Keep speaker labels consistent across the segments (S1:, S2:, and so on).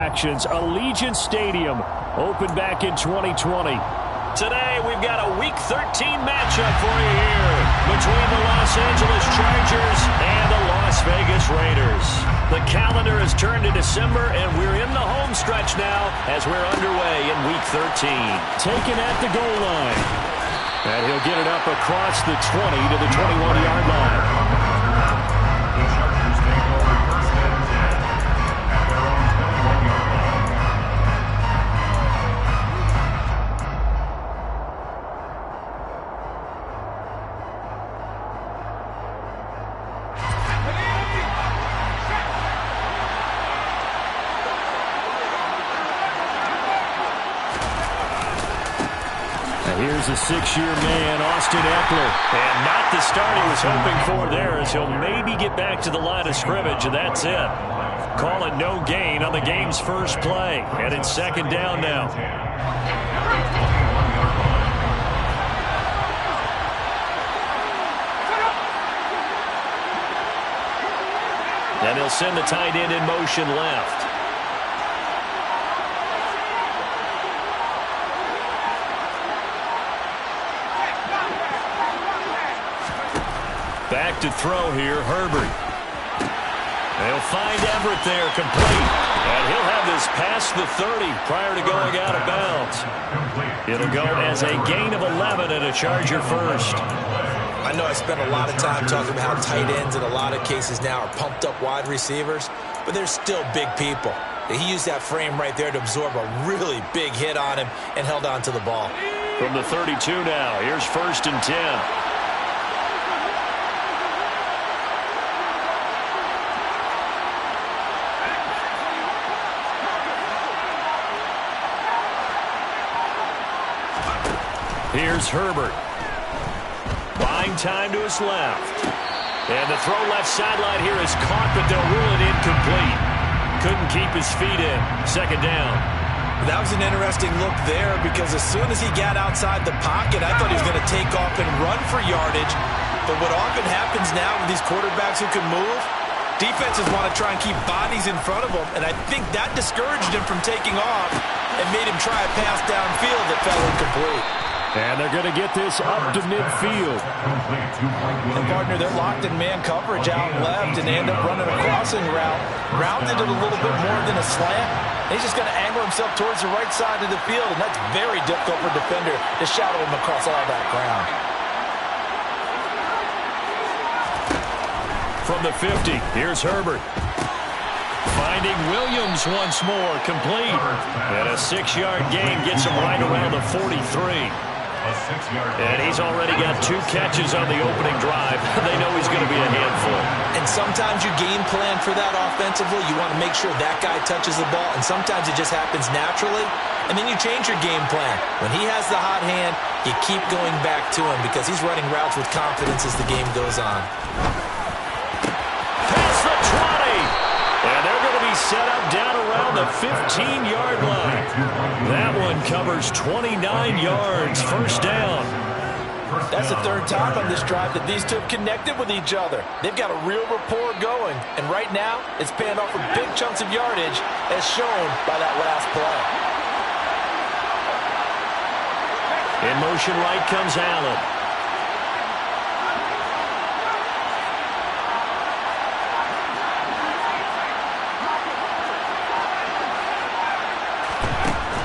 S1: Allegiant Stadium opened back in 2020. Today, we've got a Week 13 matchup for you here between the Los Angeles Chargers and the Las Vegas Raiders. The calendar has turned to December, and we're in the home stretch now as we're underway in Week 13. Taken at the goal line. And he'll get it up across the 20 to the 21-yard line.
S2: The Chargers take over first and 10 at their own 21-yard line.
S1: Here's a six-year man, Austin Eckler. And not the start he was hoping for there, as he'll maybe get back to the line of scrimmage, and that's it. Call it no gain on the game's first play. And it's second down now. And he'll send the tight end in motion left. Back to throw here, Herbert. They'll find Everett there, complete. And he'll have this past the 30 prior to going out of bounds. It'll go as a gain of 11 and a Charger first.
S3: I know I spent a lot of time talking about how tight ends in a lot of cases now are pumped up wide receivers, but they're still big people. He used that frame right there to absorb a really big hit on him and held on to the ball.
S1: From the 32 now, here's first and 10. Here's Herbert. Buying time to his left. And the throw left sideline here is caught, but they'll rule it incomplete. Couldn't keep his feet in. Second down.
S3: That was an interesting look there because as soon as he got outside the pocket, I thought he was going to take off and run for yardage. But what often happens now with these quarterbacks who can move, defenses want to try and keep bodies in front of them, and I think that discouraged him from taking off and made him try a pass downfield that fell incomplete.
S1: And they're going to get this up to midfield.
S3: And, partner, they're locked in man coverage out left, and they end up running a crossing route. Rounded it a little bit more than a slant. He's just going to angle himself towards the right side of the field, and that's very difficult for a defender to shadow him across all that ground.
S1: From the 50, here's Herbert. Finding Williams once more, complete. And a 6-yard gain gets him right around the 43. And he's already got 2 catches on the opening drive. They know he's going to be a handful.
S3: And sometimes you game plan for that offensively. You want to make sure that guy touches the ball, and sometimes it just happens naturally. And then you change your game plan. When he has the hot hand, you keep going back to him because he's running routes with confidence as the game goes on.
S1: Past the 20. And they're going to be set up down around the 15-yard line. That one covers 29 yards. First down.
S3: That's the third time on this drive that these two have connected with each other. They've got a real rapport going. And right now, it's paying off with big chunks of yardage as shown by that last play.
S1: In motion right comes Allen.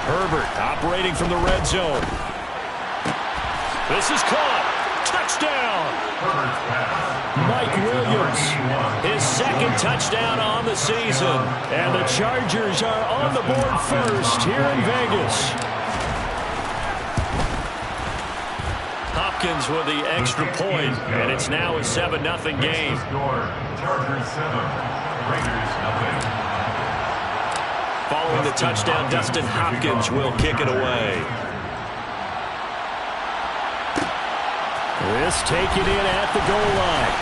S1: Herbert operating from the red zone. This is caught. Touchdown. Mike Williams, his second touchdown on the season. And the Chargers are on the board first here in Vegas. Hopkins with the extra point, and it's now a 7-0 game.
S2: Chargers 7, Raiders 0.
S1: Following the touchdown, Dustin Hopkins will kick it away. This taken in at the goal line.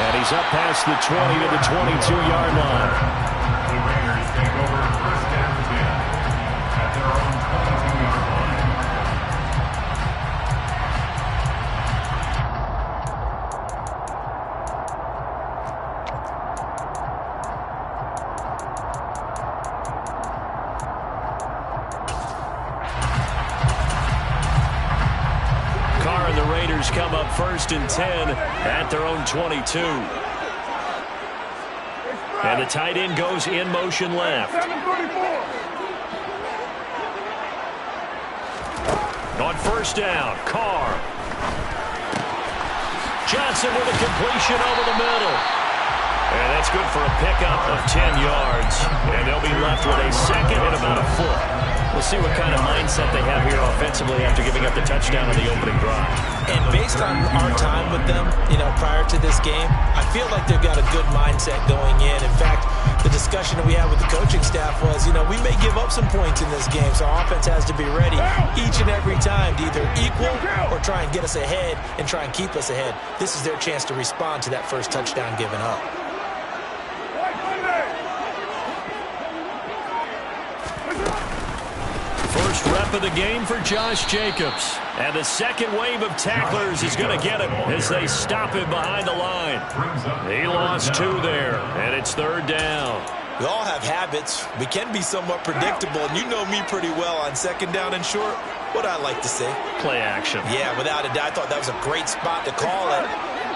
S1: And he's up past the 20 to the 22-yard line.
S2: The Raiders take over first and 10 at their own 22-yard line.
S1: Raiders come up 1st and 10 at their own 22. And the tight end goes in motion left. On 1st down, Carr. Johnson with a completion over the middle. And that's good for a pickup of 10 yards. And they'll be left with a second and about a foot. We'll see what kind of mindset they have here offensively after giving up the touchdown on the opening drive.
S3: And based on our time with them, prior to this game, I feel like they've got a good mindset going in. In fact, the discussion that we had with the coaching staff was, we may give up some points in this game, so our offense has to be ready each and every time to either equal or try and get us ahead and try and keep us ahead. This is their chance to respond to that first touchdown given up.
S1: First rep of the game for Josh Jacobs. And the second wave of tacklers is going to get him as they stop him behind the line. He lost 2 there, and it's 3rd down.
S3: We all have habits. We can be somewhat predictable, and you know me pretty well on 2nd down and short. What I like to say?
S1: Play action.
S3: Yeah, without a doubt. I thought that was a great spot to call it.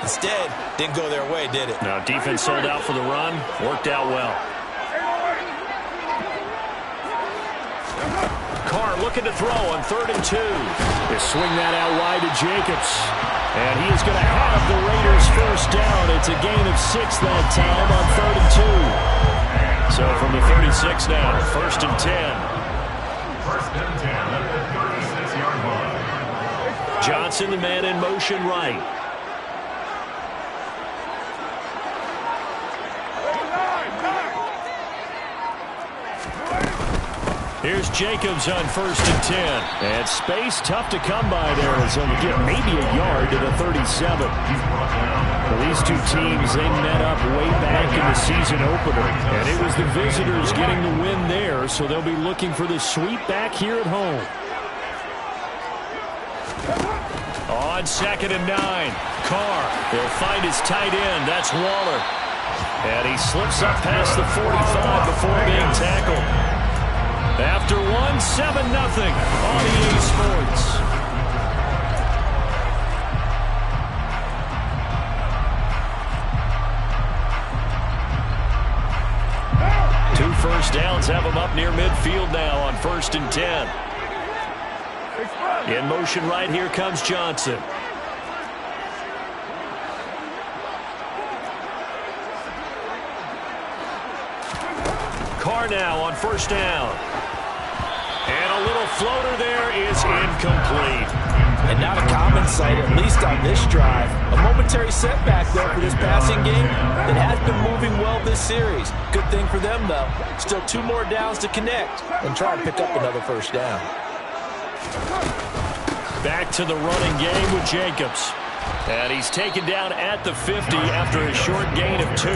S3: Instead, didn't go their way, did it?
S1: Now, defense sold out for the run. Worked out well. Carr looking to throw on 3rd and 2. They swing that out wide to Jacobs. And he is going to have the Raiders 1st down. It's a gain of 6 that time on 3rd and 2. So from the 36 now, 1st and 10.
S2: 1st and 10 at the 36-yard line.
S1: Johnson, the man in motion right. Here's Jacobs on 1st and 10. And space tough to come by there as he'll get maybe a yard to the 37. Well, these two teams, they met up way back in the season opener. And it was the visitors getting the win there, so they'll be looking for the sweep back here at home. On 2nd and 9, Carr. He'll find his tight end. That's Waller. And he slips up past the 45 before being tackled. After 1, 7-0 on EA Sports. Two first downs have him up near midfield now on 1st and 10. In motion right, here comes Johnson. Carr now on 1st down. And a little floater there is incomplete.
S3: And not a common sight, at least on this drive. A momentary setback, though, for this passing game that has been moving well this series. Good thing for them, though. Still 2 more downs to connect and try and pick up another 1st down.
S1: Back to the running game with Jacobs. And he's taken down at the 50 after a short gain of 2.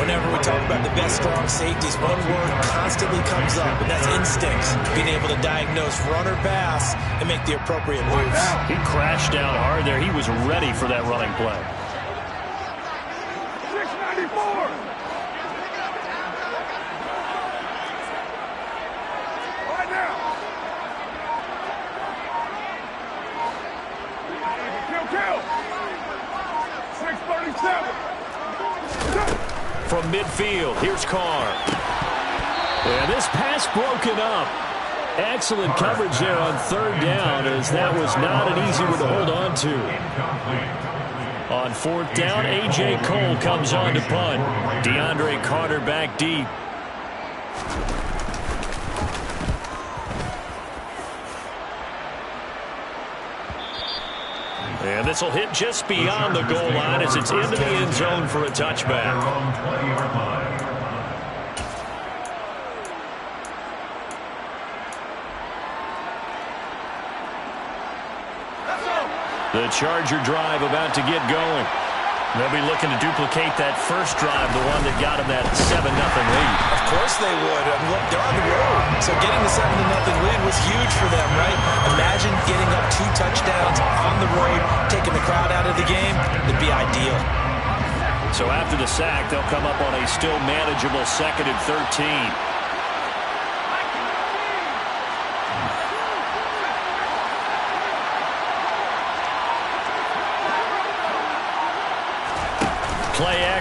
S3: Whenever we talk about the best strong safeties, one word constantly comes up, and that's instincts. Being able to diagnose run or pass and make the appropriate moves.
S1: He crashed down hard there. He was ready for that running play.
S2: 694. Right now. Kill. 637.
S1: From midfield, here's Carr. And this pass broken up. Excellent coverage there on 3rd down, as that was not an easy one to hold on to. On 4th down, A.J. Cole comes on to punt. DeAndre Carter back deep. And this will hit just beyond the goal line as it's into the end zone for a touchback. The Charger drive about to get going. They'll be looking to duplicate that first drive, the one that got them that 7-0 lead.
S3: Of course they would. Look, they're on the road. So getting the 7-0 lead was huge for them, right? Imagine getting up 2 touchdowns on the road, taking the crowd out of the game. It'd be ideal.
S1: So after the sack, they'll come up on a still manageable 2nd and 13.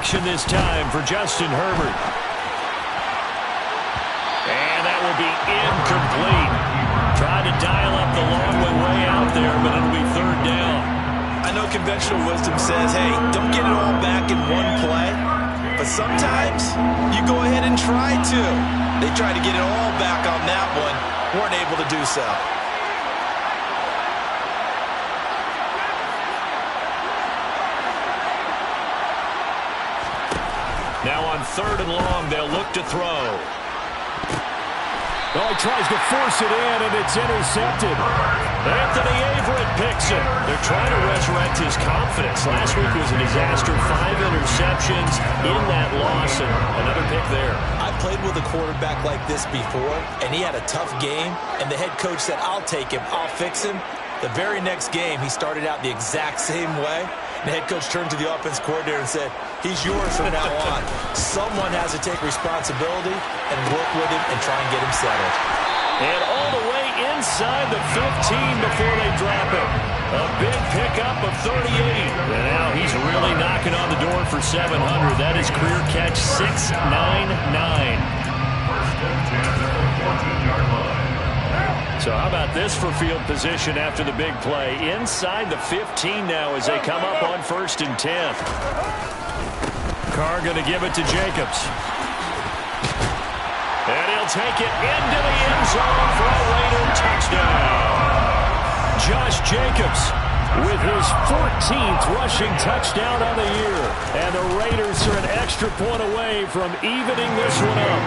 S1: action this time for Justin Herbert. And that will be incomplete. Tried to dial up the long way out there, but it'll be third down.
S3: I know conventional wisdom says, hey, don't get it all back in one play. But sometimes you go ahead and try to. They tried to get it all back on that one. Weren't able to do so.
S1: Now on third and long, they'll look to throw. Oh, he tries to force it in, and it's intercepted. Anthony Averett picks it. They're trying to resurrect his confidence. Last week was a disaster. 5 interceptions in that loss, and another pick there.
S3: I played with a quarterback like this before, and he had a tough game, and the head coach said, I'll take him, I'll fix him. The very next game, he started out the exact same way. The head coach turned to the offense coordinator and said, he's yours from now on. Someone has to take responsibility and work with him and try and get him settled.
S1: And all the way inside the 15 before they drop it. A big pickup of 38. And now he's really knocking on the door for 700. That is career catch 699.
S2: First and 10 at the 14-yard line.
S1: So how about this for field position after the big play? Inside the 15 now as they come up on 1st and 10. Carr going to give it to Jacobs. And he'll take it into the end zone for a Raider touchdown. Josh Jacobs with his 14th rushing touchdown on the year. And the Raiders are an extra point away from evening this one up.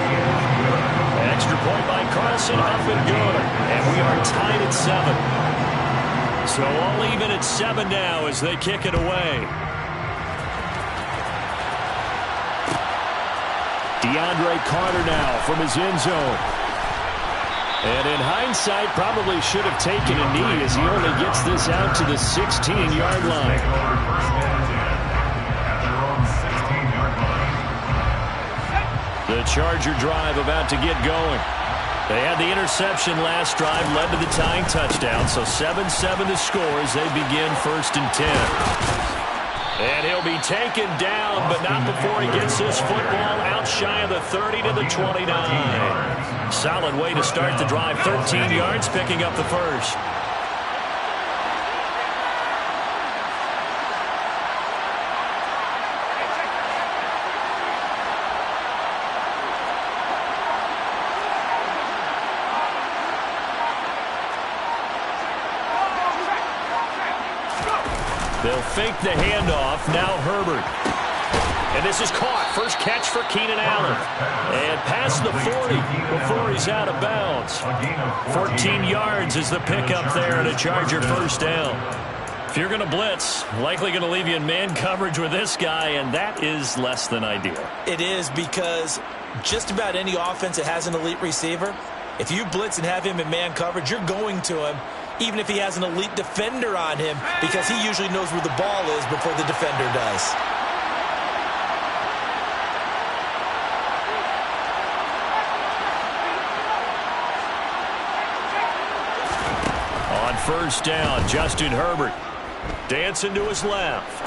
S1: Extra point by Carlson, up and good. And we are tied at 7. So all even at 7 now as they kick it away. DeAndre Carter now from his end zone. And in hindsight, probably should have taken a knee as he only gets this out to the 16-yard line. The Charger drive about to get going. They had the interception last drive, led to the tying touchdown. So 7-7 the score as they begin 1st and 10. And he'll be taken down, but not before he gets this football out shy of the 30 to the 29. Solid way to start the drive. 13 yards, picking up the first. They'll fake the handoff. Now Herbert. And this is caught. First catch for Keenan Allen. And past the 40 before he's out of bounds. 14 yards is the pickup there and a Charger first down. If you're going to blitz, likely going to leave you in man coverage with this guy, and that is less than ideal.
S3: It is, because just about any offense that has an elite receiver, if you blitz and have him in man coverage, you're going to him, even if he has an elite defender on him, because he usually knows where the ball is before the defender does.
S1: On first down, Justin Herbert dancing to his left.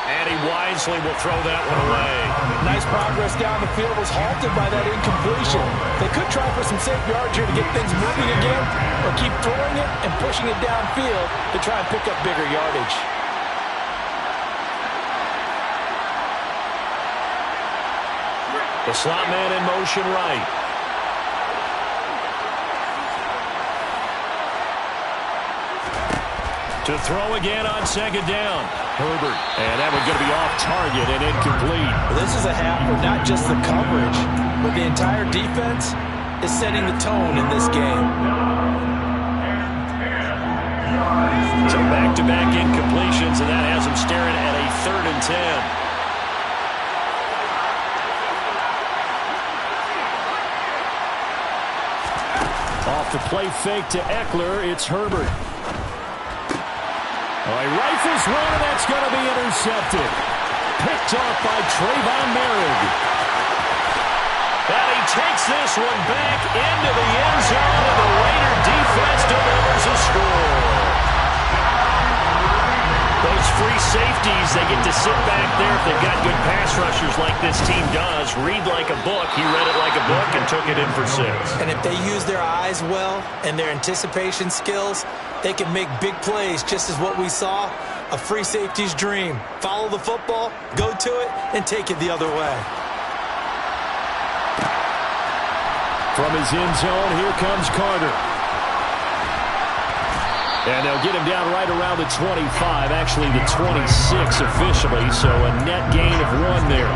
S1: And he wisely will throw that one away.
S4: Nice progress down the field, was halted by that incompletion. They could try for some safe yards here to get things moving again, or keep throwing it and pushing it downfield to try and pick up bigger yardage.
S1: The slot man in motion right. To throw again on second down. Herbert. And that one's going to be off target and incomplete.
S3: This is a half where not just the coverage, but the entire defense is setting the tone in this game.
S1: So back-to-back incompletions, and that has them staring at a 3rd and 10. Off the play fake to Eckler, it's Herbert. Oh, he rifles one, and that's going to be intercepted. Picked off by Trayvon Merrick. And he takes this one back into the end zone, and the Raider defense delivers a score. Those free safeties, they get to sit back there if they've got good pass rushers like this team does. Read like a book. He read it like a book and took it in for 6.
S4: And if they use their eyes well and their anticipation skills, they can make big plays, just as what we saw, a free safety's dream. Follow the football, go to it, and take it the other way.
S1: From his end zone, here comes Carter. And they'll get him down right around the 25, actually the 26 officially, so a net gain of 1 there.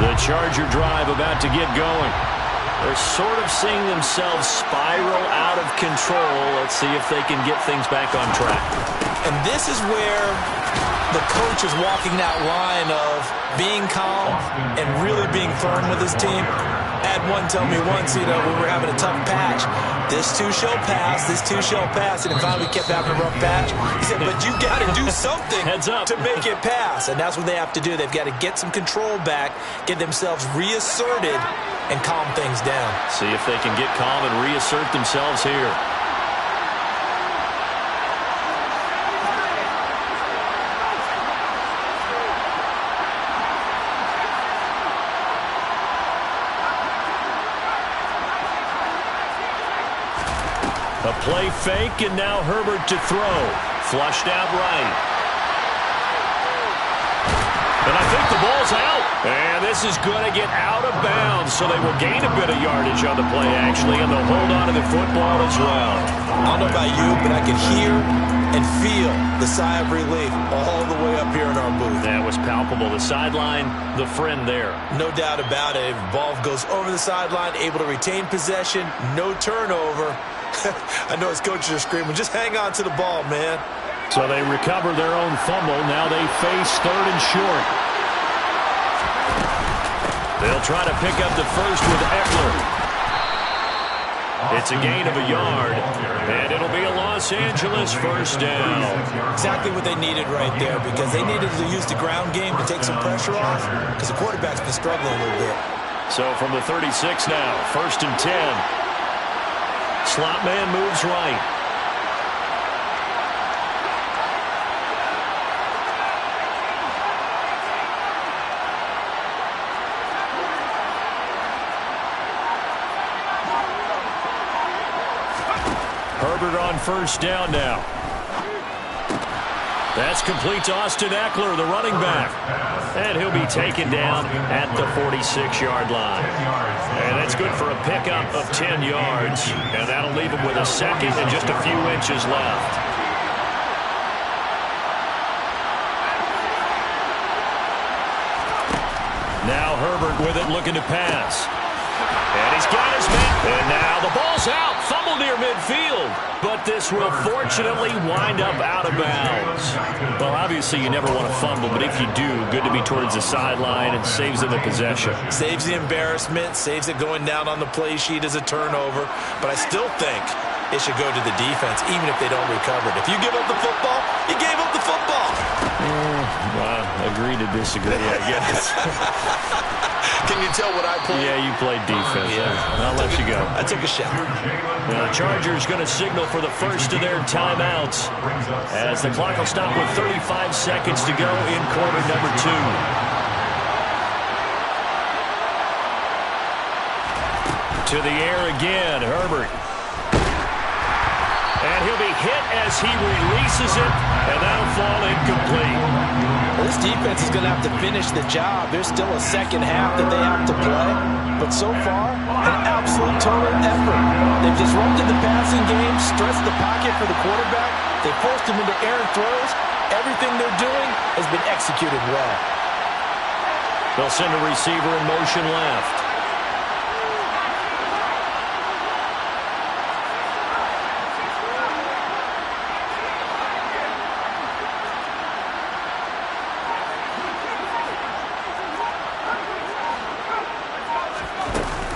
S1: The Charger drive about to get going. They're sort of seeing themselves spiral out of control. Let's see if they can get things back on track.
S4: And this is where the coach is walking that line of being calm and really being firm with his team. I had one tell me once, when we were having a tough patch, this too shall pass, this too shall pass, and finally we kept having a rough patch. He said, but you got to do something
S1: Heads up.
S4: to make it pass, and that's what they have to do. They've got to get some control back, get themselves reasserted, and calm things down.
S1: See if they can get calm and reassert themselves here. A play fake, and now Herbert to throw. Flushed out right. And I think the ball's out. And this is going to get out of bounds, so they will gain a bit of yardage on the play, actually, and they'll hold on to the football as well.
S4: I don't know about you, but I can hear and feel the sigh of relief all the way up here in our booth.
S1: That was palpable. The sideline, the friend there.
S4: No doubt about it. Ball goes over the sideline, able to retain possession, no turnover. I know his coaches are screaming, just hang on to the ball, man.
S1: So they recover their own fumble. Now they face 3rd and short. They'll try to pick up the first with Eckler. It's a gain of a yard, and it'll be a Los Angeles first down.
S4: Exactly what they needed right there, because they needed to use the ground game to take some pressure off, because the quarterback's been struggling a little bit.
S1: So from the 36 now, 1st and 10. Slot man moves right. Herbert on 1st down now. That's complete to Austin Eckler, the running back. And he'll be taken down at the 46-yard line. And that's good for a pickup of 10 yards. And that'll leave him with a second and just a few inches left. Now Herbert with it, looking to pass. And he's got his man. And now the ball's out. Fumble near midfield. But this will fortunately wind up out of bounds. Well, obviously you never want to fumble, but if you do, good to be towards the sideline and saves them the possession.
S4: Saves the embarrassment, saves it going down on the play sheet as a turnover. But I still think it should go to the defense, even if they don't recover it. If you give up the football, you gave up the football.
S1: Agree to disagree, I guess.
S4: Can you tell what I played?
S1: Yeah, you played defense. I'll let you go.
S4: I took a shot.
S1: Now the Chargers going to signal for the first of their timeouts as the clock will stop with 35 seconds to go in quarter number 2. To the air again, Herbert. And he'll be hit as he releases it, and that'll fall incomplete.
S4: Well, this defense is going to have to finish the job. There's still a second half that they have to play. But so far, an absolute total effort. They've disrupted the passing game, stressed the pocket for the quarterback. They forced him into errant throws. Everything they're doing has been executed well.
S1: They'll send a receiver in motion left.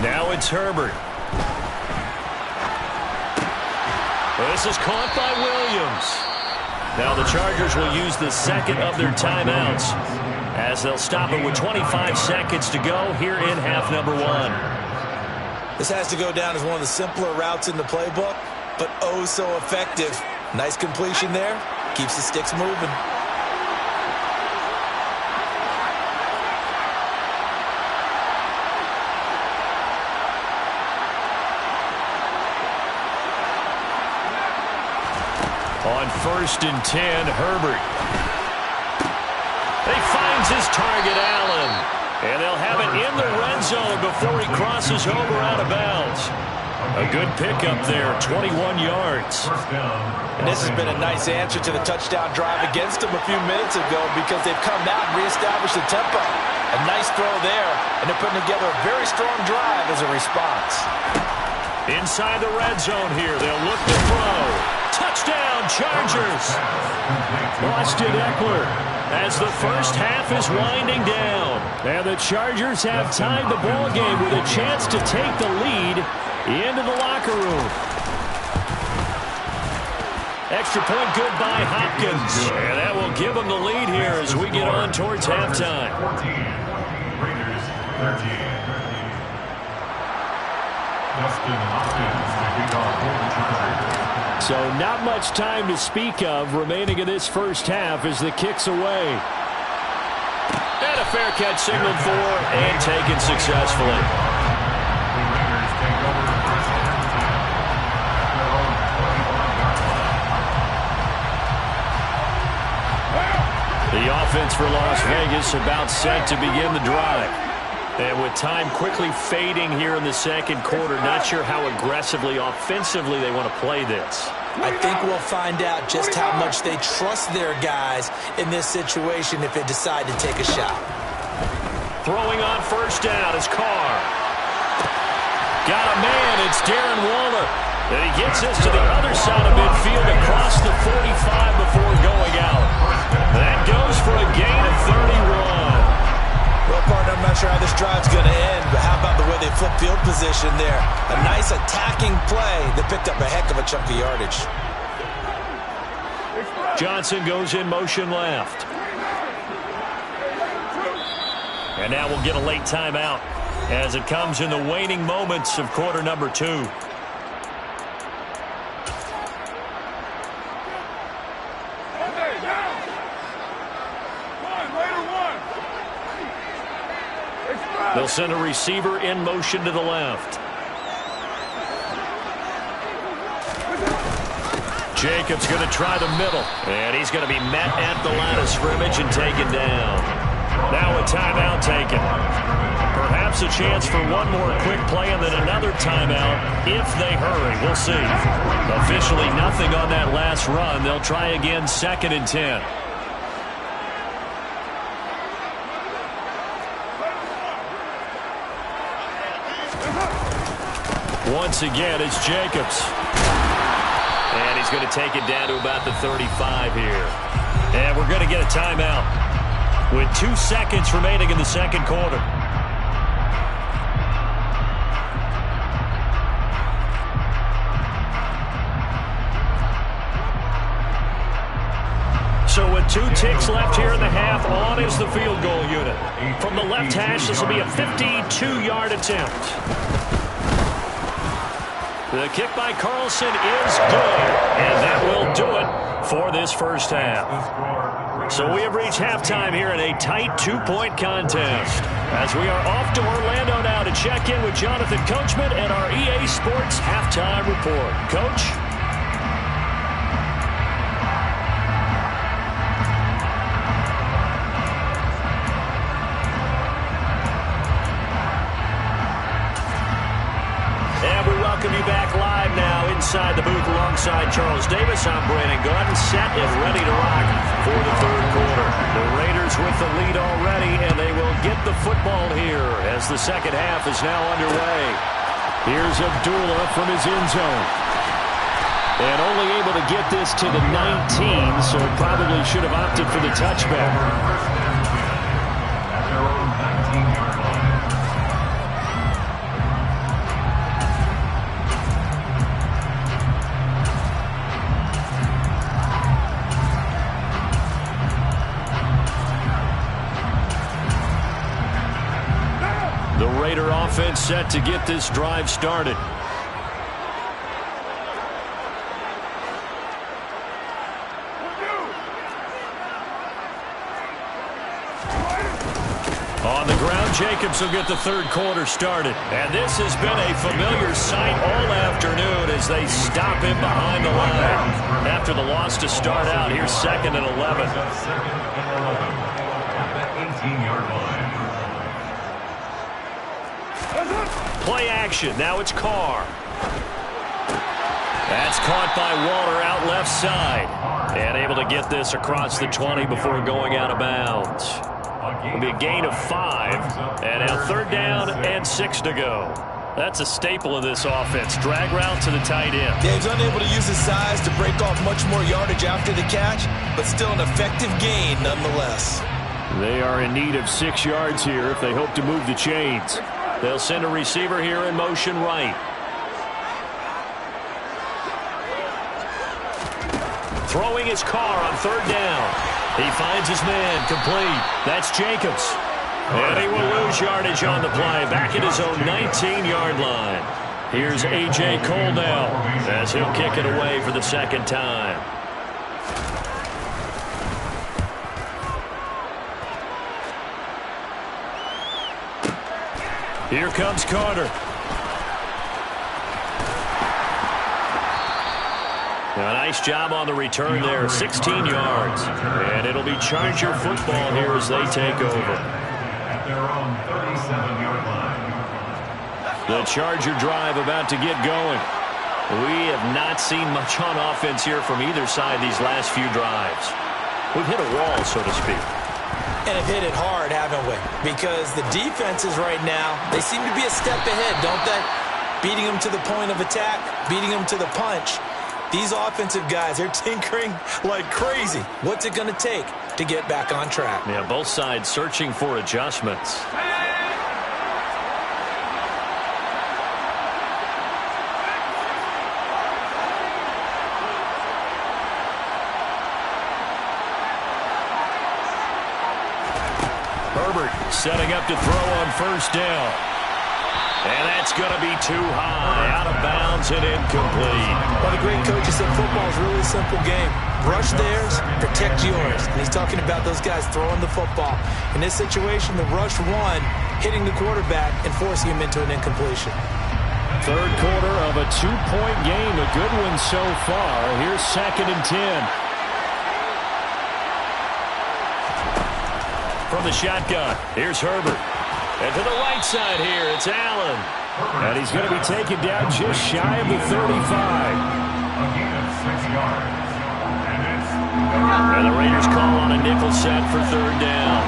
S1: Now it's Herbert. This is caught by Williams. Now the Chargers will use the second of their timeouts as they'll stop it with 25 seconds to go here in half number 1.
S3: This has to go down as one of the simpler routes in the playbook, but oh so effective. Nice completion there. Keeps the sticks moving.
S1: On 1st and 10, Herbert. He finds his target, Allen. And they'll have it in the red zone before he crosses over out of bounds. A good pickup there, 21 yards.
S3: And this has been a nice answer to the touchdown drive against them a few minutes ago because they've come out and reestablished the tempo. A nice throw there, and they're putting together a very strong drive as a response.
S1: Inside the red zone here, they'll look to throw. Touchdown, Chargers! Austin Eckler as the first half is winding down. And the Chargers have tied the ball game with a chance to take the lead into the locker room. Extra point good by Hopkins. And that will give them the lead here as we get on towards halftime.
S2: 14, Raiders 13. Justin Hopkins to kick off for the Chargers.
S1: So not much time to speak of remaining in this first half as the kick's away. And a fair catch signaled for and taken successfully.
S2: The Raiders take over the first half at their own 21-yard line.
S1: The offense for Las Vegas about set to begin the drive. And with time quickly fading here in the second quarter, not sure how aggressively, offensively they want to play this.
S3: I think we'll find out just how much they trust their guys in this situation if they decide to take a shot.
S1: Throwing on first down is Carr. Got a man, it's Darren Waller. And he gets us to the other side of midfield across the 45 before going out. That goes for a gain of 31.
S3: Well, partner, I'm not sure how this drive's going to end, but how about the way they flip field position there? A nice attacking play that picked up a heck of a chunk of yardage.
S1: Johnson goes in motion left. And now we'll get a late timeout as it comes in the waning moments of quarter number 2. They'll send a receiver in motion to the left. Jacobs going to try the middle. And he's going to be met at the line of scrimmage and taken down. Now a timeout taken. Perhaps a chance for one more quick play and then another timeout if they hurry. We'll see. Officially nothing on that last run. They'll try again 2nd and 10. Once again, it's Jacobs. And he's going to take it down to about the 35 here. And we're going to get a timeout with 2 seconds remaining in the second quarter. So with 2 ticks left here in the half, on is the field goal unit. From the left hash, this will be a 52-yard attempt. The kick by Carlson is good, and that will do it for this first half. So we have reached halftime here in a tight 2-point contest. As we are off to Orlando now to check in with Jonathan Coachman and our EA Sports Halftime Report. Coach? Welcome you back live now inside the booth alongside Charles Davis. I'm Brandon Gaudin, set and ready to rock for the third quarter. The Raiders with the lead already, and they will get the football here as the second half is now underway. Here's Abdullah from his end zone. And only able to get this to the 19, so probably should have opted for the touchback.
S2: At their own 19-yard line.
S1: Raider offense set to get this drive started. On the ground, Jacobs will get the third quarter started. And this has been a familiar sight all afternoon as they stop him behind the line. After the loss to start out, here's 2nd and 11. Play action. Now it's Carr. That's caught by Waller out left side. And able to get this across the 20 before going out of bounds. It'll be a gain of 5. And now 3rd down and 6 to go. That's a staple of this offense. Drag route to the tight end.
S3: Yeah, he's unable to use his size to break off much more yardage after the catch, but still an effective gain nonetheless.
S1: They are in need of 6 yards here if they hope to move the chains. They'll send a receiver here in motion right. Throwing his Carr on 3rd down. He finds his man complete. That's Jacobs. And he will lose yardage on the play. Back at his own 19-yard line. Here's A.J. Cole now as he'll kick it away for the 2nd time. Here comes Carter. A nice job on the return there, 16 yards. And it'll be Charger football here as they take over.
S2: At their own 37-yard line.
S1: The Charger drive about to get going. We have not seen much on offense here from either side these last few drives. We've hit a wall, so to speak.
S3: And have hit it hard, haven't we? Because the defenses right now, they seem to be a step ahead, don't they? Beating them to the point of attack, beating them to the punch. These offensive guys, they're tinkering like crazy. What's it going to take to get back on track?
S1: Yeah, both sides searching for adjustments. Herbert setting up to throw on 1st down. And that's going to be too high, out of bounds and incomplete.
S3: Well, the great coach said football is really a simple game. Rush theirs, protect yours. And he's talking about those guys throwing the football. In this situation, the rush one, hitting the quarterback and forcing him into an incompletion.
S1: 3rd quarter of a 2-point game, a good one so far. Here's 2nd and 10. From the shotgun, here's Herbert. And to the right side here, it's Allen. And he's going to be taken down just shy of the 35.
S2: A gain of 6 yards.
S1: And the Raiders call on a nickel set for 3rd down.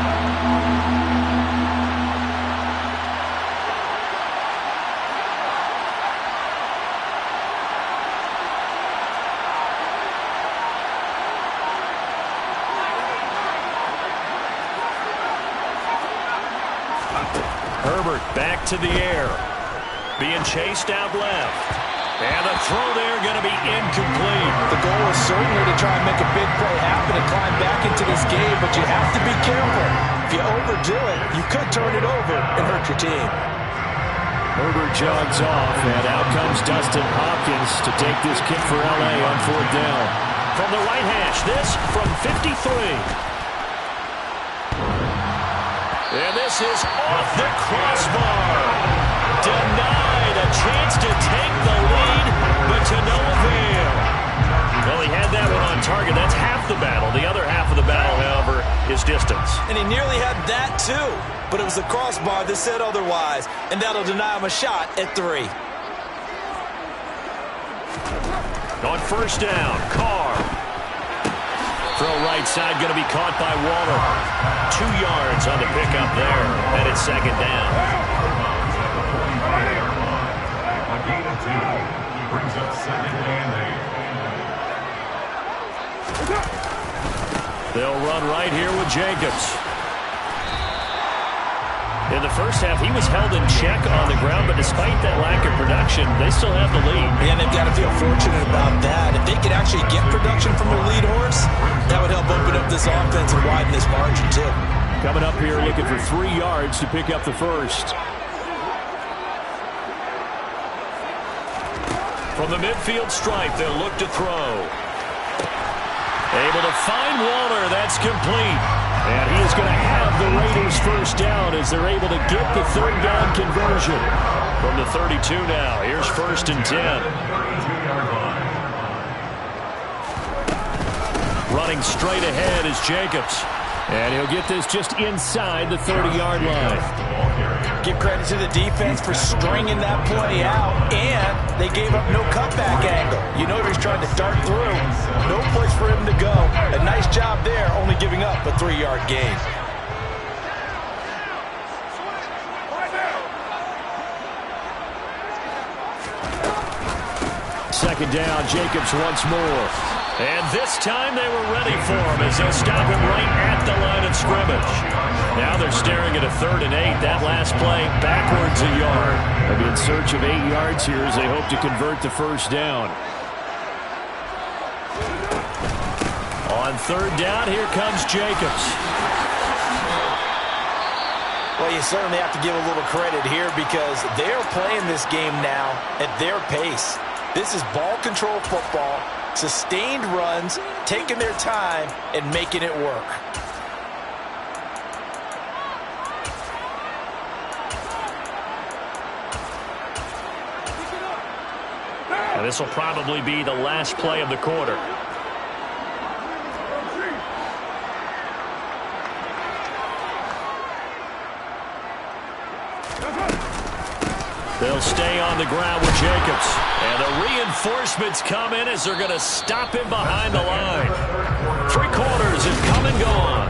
S1: Herbert back to the air. Being chased out left. And the throw there going to be incomplete.
S3: The goal is certainly to try and make a big play happen and climb back into this game, but you have to be careful. If you overdo it, you could turn it over and hurt your team.
S1: Herbert jogs off, and out comes Dustin Hopkins to take this kick for L.A. on 4th down. From the right hash, this from 53. And this is off the crossbar. Denied a chance to take the lead, but to no avail. Well, he had that one on target. That's half the battle. The other half of the battle, however, is distance.
S3: And he nearly had that, too. But it was the crossbar that said otherwise, and that'll deny him a shot at 3.
S1: On 1st down, Carr. Throw right side going to be caught by Waller. 2 yards on the pickup there, and it's 2nd down.
S2: A gain of 2 brings up 2nd and 8.
S1: They'll run right here with Jacobs. In the first half, he was held in check on the ground, but despite that lack of production, they still have the lead.
S3: And they've got to feel fortunate about that. If they could actually get production from their lead horse, that would help open up this offense and widen this margin, too.
S1: Coming up here, looking for 3 yards to pick up the first. From the midfield stripe, they'll look to throw. Able to find Waller. That's complete. And he is going to have the Raiders first down as they're able to get the third down conversion. From the 32 now, here's 1st and 10. Running straight ahead is Jacobs. And he'll get this just inside the 30-yard line.
S4: Give credit to the defense for stringing that play out, and they gave up no cutback angle. You know he's trying to dart through. No place for him to go. A nice job there, only giving up a 3-yard gain.
S1: Second down, Jacobs once more. And this time they were ready for him as they'll stop him right at the line of scrimmage. Now they're staring at a 3rd and 8. That last play backwards a yard. They'll be in search of 8 yards here as they hope to convert the first down. On 3rd down, here comes Jacobs.
S4: Well, you certainly have to give a little credit here because they're playing this game now at their pace. This is ball control football, sustained runs, taking their time, and making it work.
S1: And this will probably be the last play of the quarter. They'll stay on the ground with Jacobs. And the reinforcements come in as they're going to stop him behind the line. 3 quarters have come and gone.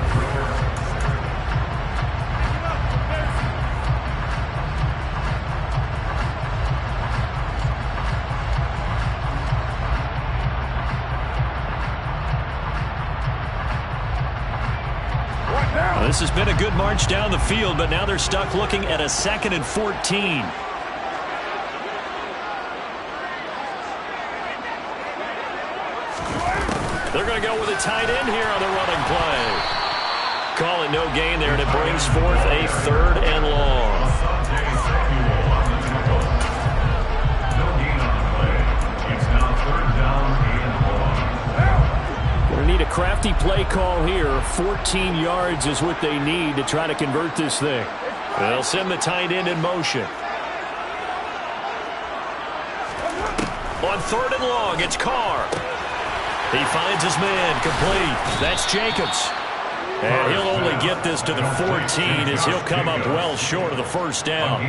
S1: Well, this has been a good march down the field, but now they're stuck looking at a 2nd and 14. They're going to go with a tight end here on the running play. Call it no gain there, and it brings forth a 3rd and long. Going to need a crafty play call here. 14 yards is what they need to try to convert this thing. They'll send the tight end in motion. On 3rd and long, it's Carr. He finds his man, complete. That's Jacobs. And he'll only get this to the 14 as he'll come up well short of the first down.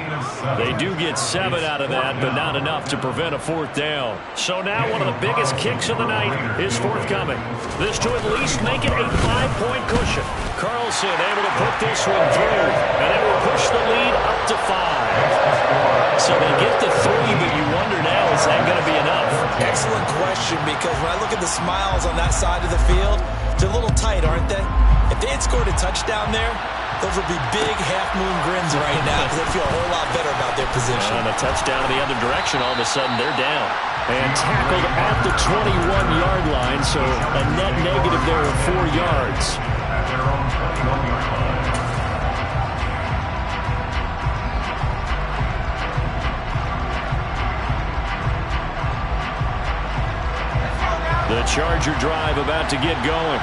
S1: They do get 7 out of that, but not enough to prevent a 4th down. So now one of the biggest kicks of the night is forthcoming. This to at least make it a 5-point cushion. Carlson able to put this one through, and it will push the lead up to 5. So they get the 3, but you wonder now, is that going to be enough?
S4: Excellent question, because when I look at the smiles on that side of the field, they're a little tight, aren't they? If they had scored a touchdown there, those would be big half-moon grins right now because they feel a whole lot better about their position.
S1: And a touchdown in the other direction, all of a sudden they're down. And tackled at the 21-yard line, so a net negative there of 4 yards.
S2: At their own 21-yard line.
S1: The Charger drive about to get going.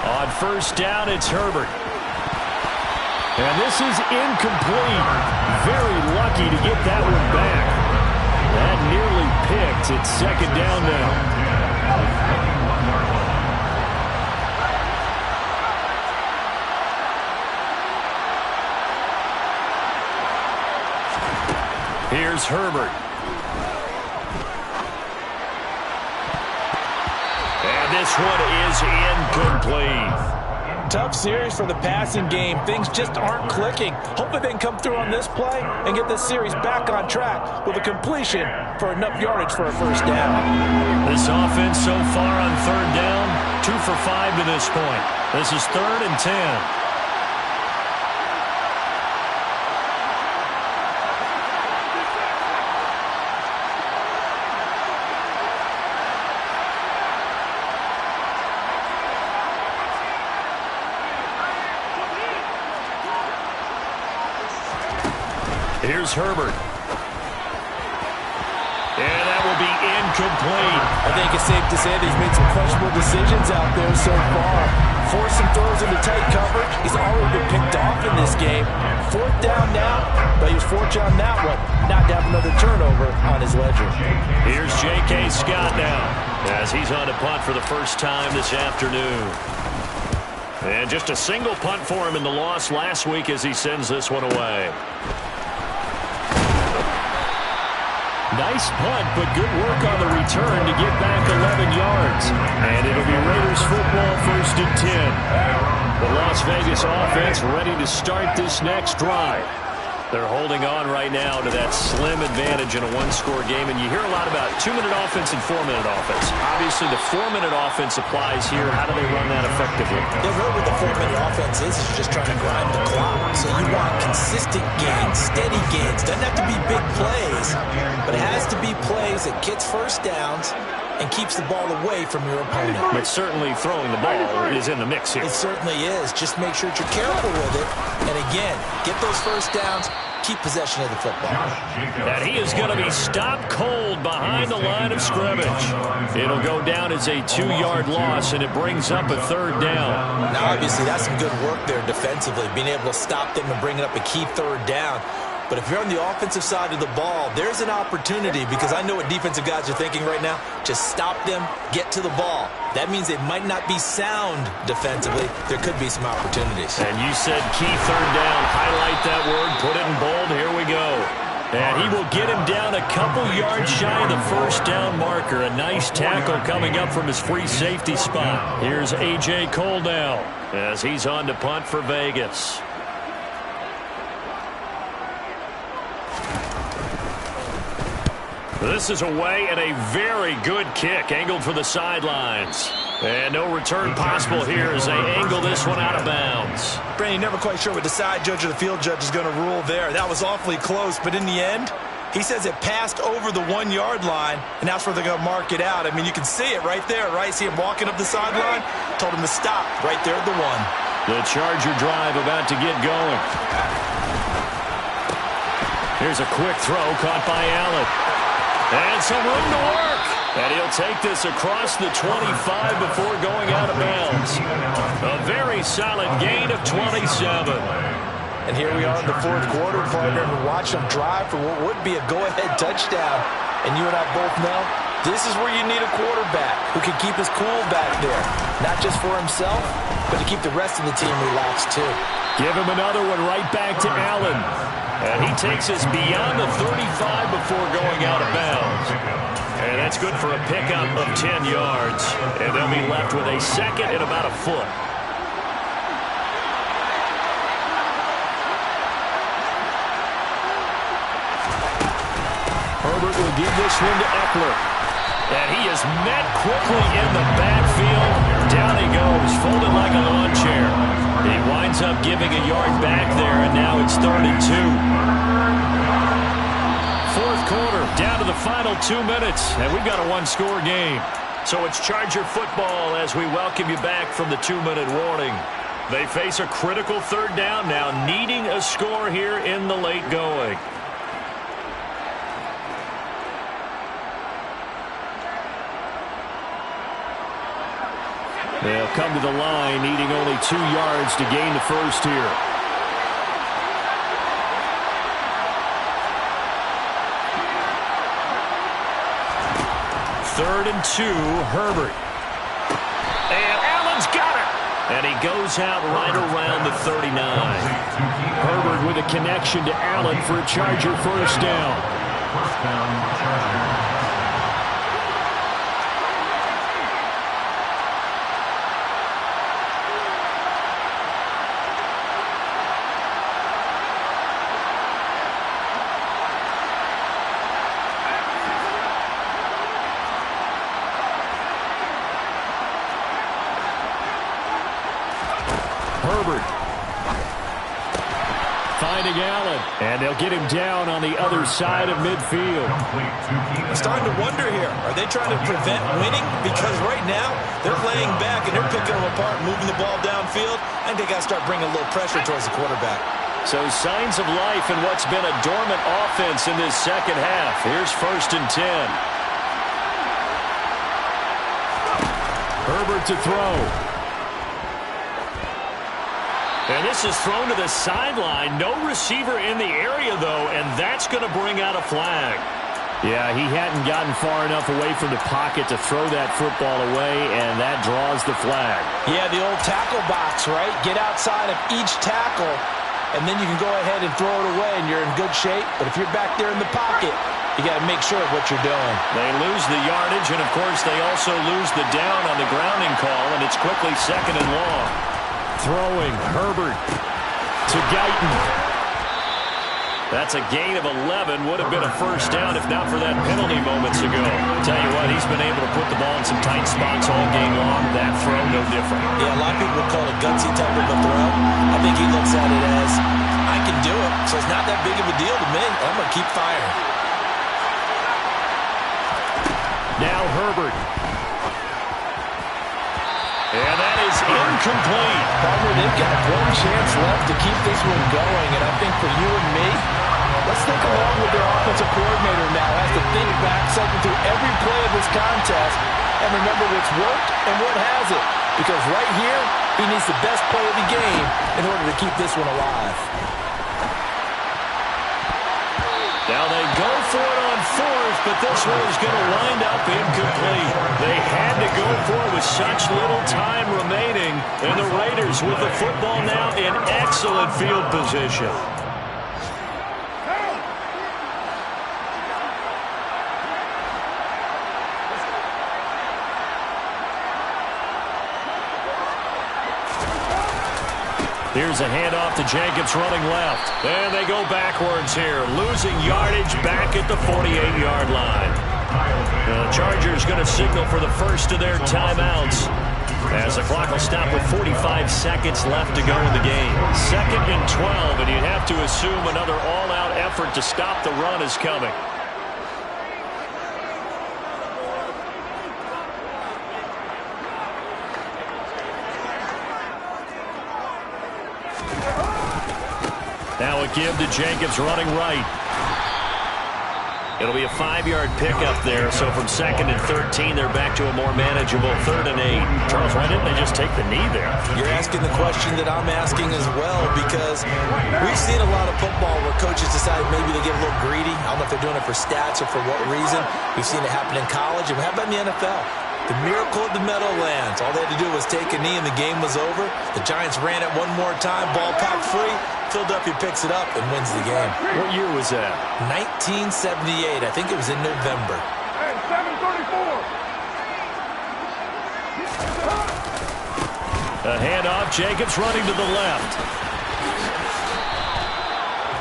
S1: On 1st down, it's Herbert. And this is incomplete. Very lucky to get that one back. That nearly picked. It's 2nd down now. Here's Herbert. And this one is incomplete.
S4: Tough series for the passing game. Things just aren't clicking. Hopefully they can come through on this play and get this series back on track with a completion for enough yardage for a 1st down.
S1: This offense so far on 3rd down, 2 for 5 to this point. This is 3rd and 10. Here's Herbert. And that will be incomplete.
S3: I think it's safe to say that he's made some questionable decisions out there so far. Forced some throws into tight coverage. He's already been picked off in this game. 4th down now, but he was fortunate on that one. Not to have another turnover on his ledger.
S1: Here's J.K. Scott now, as he's on to punt for the first time this afternoon. And just a single punt for him in the loss last week as he sends this one away. Nice punt, but good work on the return to get back 11 yards. And it'll be Raiders football 1st and 10. The Las Vegas offense ready to start this next drive. They're holding on right now to that slim advantage in a one-score game. And you hear a lot about 2-minute offense and 4-minute offense. Obviously, the 4-minute offense applies here. How do they run that effectively?
S3: Yeah, really what the 4-minute offense is you're just trying to grind the clock. So you want consistent gains, steady gains. Doesn't have to be big plays, but it has to be plays that gets first downs and keeps the ball away from your opponent.
S1: But certainly throwing the ball is in the mix here.
S3: It certainly is. Just make sure that you're careful with it. And again, get those first downs, keep possession of the football.
S1: And he is going to be stopped cold behind the line of scrimmage. It'll go down as a 2-yard loss, and it brings up a 3rd down.
S3: Now, obviously, that's some good work there defensively, being able to stop them and bring up a key 3rd down. But if you're on the offensive side of the ball, there's an opportunity, because I know what defensive guys are thinking right now. Just stop them, get to the ball. That means they might not be sound defensively. There could be some opportunities.
S1: And you said key 3rd down. Highlight that word. Put it in bold. Here we go. And he will get him down a couple yards shy of the 1st down marker. A nice tackle coming up from his free safety spot. Here's A.J. Cole now as he's on to punt for Vegas. This is away and a very good kick, angled for the sidelines. And no return possible here as they angle this one out of bounds.
S3: Brandon, never quite sure what the side judge or the field judge is going to rule there. That was awfully close, but in the end, he says it passed over the 1-yard line, and that's where they're going to mark it out. I mean, you can see it right there, right? See him walking up the sideline? Told him to stop right there at the 1.
S1: The Charger drive about to get going. Here's a quick throw caught by Allen. And some room to work. And he'll take this across the 25 before going out of bounds. A very solid gain of 27.
S3: And here we are in the 4th quarter, partner, and watch them drive for what would be a go-ahead touchdown. And you and I both know this is where you need a quarterback who can keep his cool back there. Not just for himself, but to keep the rest of the team relaxed too.
S1: Give him another one right back to Allen. And he takes us beyond the 35 before going out of bounds. And that's good for a pickup of 10 yards. And they'll be left with a 2nd and about a foot. Herbert will give this one to Eckler. And he is met quickly in the backfield. Down he goes, folded like a lawn chair. He winds up giving a yard back there, and now it's 3rd and 2. 4th quarter, down to the final 2 minutes, and we've got a 1-score game. So it's Charger football as we welcome you back from the 2-minute warning. They face a critical 3rd down now, needing a score here in the late going. They'll come to the line, needing only 2 yards to gain the 1st here. Third and 2, Herbert. And Allen's got it. And he goes out right around the 39. Herbert with a connection to Allen for a Charger 1st down.
S2: 1st down, Charger.
S1: Herbert finding Allen, and they'll get him down on the other side of midfield.
S3: I'm starting to wonder here, are they trying to prevent winning? Because right now, they're laying back and they're picking them apart, moving the ball downfield. I think they got to start bringing a little pressure towards the quarterback.
S1: So signs of life in what's been a dormant offense in this second half. Here's 1st and 10. Herbert to throw. And this is thrown to the sideline. No receiver in the area, though, and that's going to bring out a flag. Yeah, he hadn't gotten far enough away from the pocket to throw that football away, and that draws the flag.
S4: Yeah, the old tackle box, right? Get outside of each tackle, and then you can go ahead and throw it away, and you're in good shape. But if you're back there in the pocket, you got to make sure of what you're doing.
S1: They lose the yardage, and, of course, they also lose the down on the grounding call, and it's quickly 2nd and long. Throwing, Herbert to Guyton. That's a gain of 11. Would have been a 1st down if not for that penalty moments ago. Tell you what, he's been able to put the ball in some tight spots all game long. That throw, no different.
S4: Yeah, a lot of people would call it a gutsy type of a throw. I think he looks at it as, I can do it, so it's not that big of a deal to me. I'm going to keep firing.
S1: Now Herbert. And that is incomplete.
S4: Partner, they've got one chance left to keep this one going, and I think for you and me, let's think along with their offensive coordinator now. Has to think back, cycle through every play of this contest, and remember what's worked and what hasn't. Because right here, he needs the best play of the game in order to keep this one alive.
S1: Now they go for it on 4th, but this one is going to wind up incomplete. They had to go for it with such little time remaining, and the Raiders with the football now in excellent field position. Here's a handoff to Jacobs running left. And they go backwards here, losing yardage back at the 48-yard line. The Chargers going to signal for the first of their timeouts, as the clock will stop with 45 seconds left to go in the game. 2nd and 12, and you'd have to assume another all-out effort to stop the run is coming. Now a give to Jacobs running right. It'll be a 5-yard pickup there, so from 2nd and 13, they're back to a more manageable 3rd and 8. Charles, why didn't they just take the knee there?
S4: You're asking the question that I'm asking as well, because we've seen a lot of football where coaches decide maybe they get a little greedy. I don't know if they're doing it for stats or for what reason. We've seen it happen in college, and how about in the NFL? The miracle of the Meadowlands. All they had to do was take a knee and the game was over. The Giants ran it one more time, ball popped free. Philadelphia picks it up and wins the game.
S1: What year was that?
S4: 1978. I think it was in November.
S2: And 7:34.
S1: A handoff. Jacobs running to the left.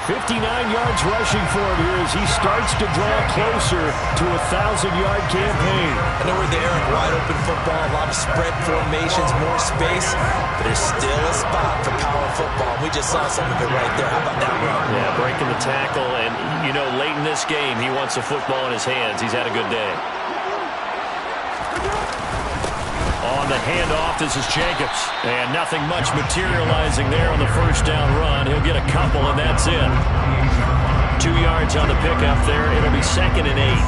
S1: 59 yards rushing for him here as he starts to draw closer to a 1,000-yard campaign.
S4: I know we're there in wide open football, a lot of spread formations, more space, but there's still a spot for power football. We just saw some of it right there. How about that run?
S1: Yeah, breaking the tackle, and, you know, late in this game, he wants the football in his hands. He's had a good day. On the handoff, this is Jacobs. And nothing much materializing there on the 1st down run. He'll get a couple, and that's it. 2 yards on the pickup there. It'll be 2nd and 8.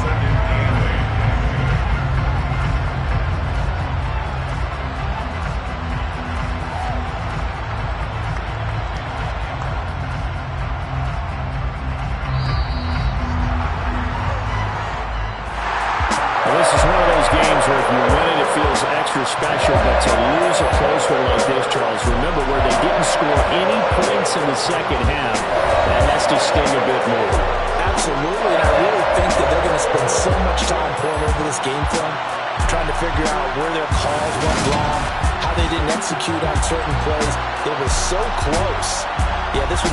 S1: This is one of those games where if you win it, it feels extra special, but to lose a close one like this, Charles, remember where they didn't score any points in the second half, that has to sting a bit more.
S4: Absolutely, and I really think that they're going to spend so much time pouring over this game film, trying to figure out where their calls went wrong, how they didn't execute on certain plays. It was so close. Yeah, this one.